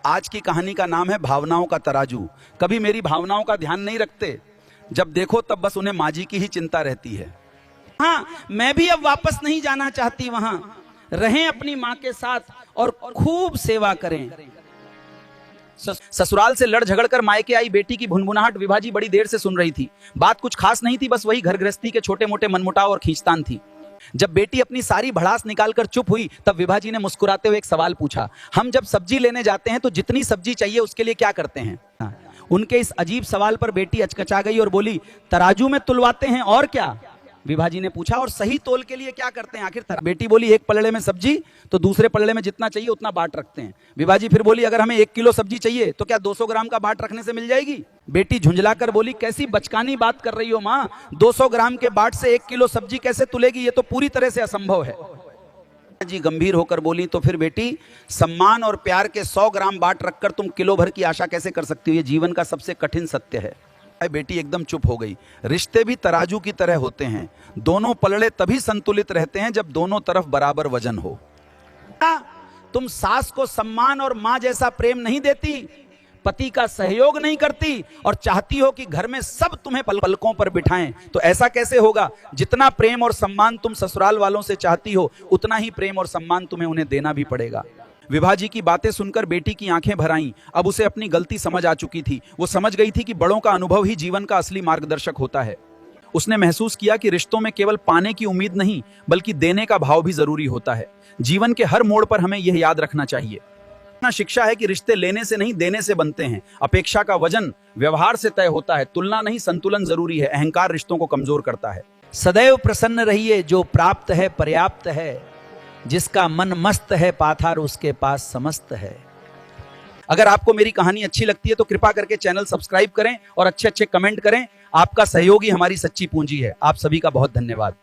आज की कहानी का नाम है भावनाओं का तराजू। कभी मेरी भावनाओं का ध्यान नहीं रखते, जब देखो तब बस उन्हें माँ जी की ही चिंता रहती है। हाँ, मैं भी अब वापस नहीं जाना चाहती, वहां रहें अपनी माँ के साथ और खूब सेवा करें। ससुराल से लड़ झगड़ कर मायके आई बेटी की भुनभुनाहट विभाजी बड़ी देर से सुन रही थी। बात कुछ खास नहीं थी, बस वही घर गृहस्थी के छोटे मोटे मनमुटाव और खींचतान थी। जब बेटी अपनी सारी भड़ास निकालकर चुप हुई, तब विभाजी ने मुस्कुराते हुए एक सवाल पूछा, हम जब सब्जी लेने जाते हैं तो जितनी सब्जी चाहिए उसके लिए क्या करते हैं? उनके इस अजीब सवाल पर बेटी अचकचा गई और बोली, तराजू में तुलवाते हैं और क्या? विभाजी ने पूछा, और सही तोल के लिए क्या करते हैं आखिर? बेटी बोली, एक पलड़े में सब्जी तो दूसरे पलड़े में जितना चाहिए उतना बांट रखते हैं। विभाजी फिर बोली, अगर हमें 1 किलो सब्जी चाहिए तो क्या 200 ग्राम का बांट रखने से मिल जाएगी? बेटी झुंझलाकर बोली, कैसी बचकानी बात कर रही हो माँ, 200 ग्राम के बाट से 1 किलो सब्जी कैसे तुलेगी? ये तो पूरी तरह से असंभव है। जी गंभीर होकर बोली, तो फिर बेटी, सम्मान और प्यार के 100 ग्राम बाट रखकर तुम किलो भर की आशा कैसे कर सकती हो? ये जीवन का सबसे कठिन सत्य है। बेटी एकदम चुप हो गई। रिश्ते भी तराजू की तरह होते हैं, दोनों पलड़े तभी संतुलित रहते हैं जब दोनों तरफ बराबर वजन हो। तुम सास को सम्मान और मां जैसा प्रेम नहीं देती, पति का सहयोग नहीं करती और चाहती हो कि घर में सब तुम्हें पलकों पर बिठाएं, तो ऐसा कैसे होगा? जितना प्रेम और सम्मान तुम ससुराल वालों से चाहती हो, उतना ही प्रेम और सम्मान तुम्हें उन्हें देना भी पड़ेगा। विभाजी की बातें सुनकर बेटी की आंखें भर आईं। अब उसे अपनी गलती समझ आ चुकी थी। वो समझ गई थी कि बड़ों का अनुभव ही जीवन का असली मार्गदर्शक होता है। उसने महसूस किया कि रिश्तों में केवल पाने की उम्मीद नहीं, बल्कि देने का भाव भी जरूरी होता है। जीवन के हर मोड़ पर हमें यह याद रखना चाहिए। शिक्षा है कि रिश्ते लेने से नहीं, देने से बनते हैं। अपेक्षा का वजन व्यवहार से तय होता है, तुलना नहीं, संतुलन जरूरी है। अहंकार रिश्तों को कमजोर करता है। सदैव प्रसन्न रहिए, जो प्राप्त है पर्याप्त है, जिसका मन मस्त है पाथार उसके पास समस्त है। अगर आपको मेरी कहानी अच्छी लगती है तो कृपा करके चैनल सब्सक्राइब करें और अच्छे अच्छे कमेंट करें। आपका सहयोग ही हमारी सच्ची पूंजी है। आप सभी का बहुत धन्यवाद।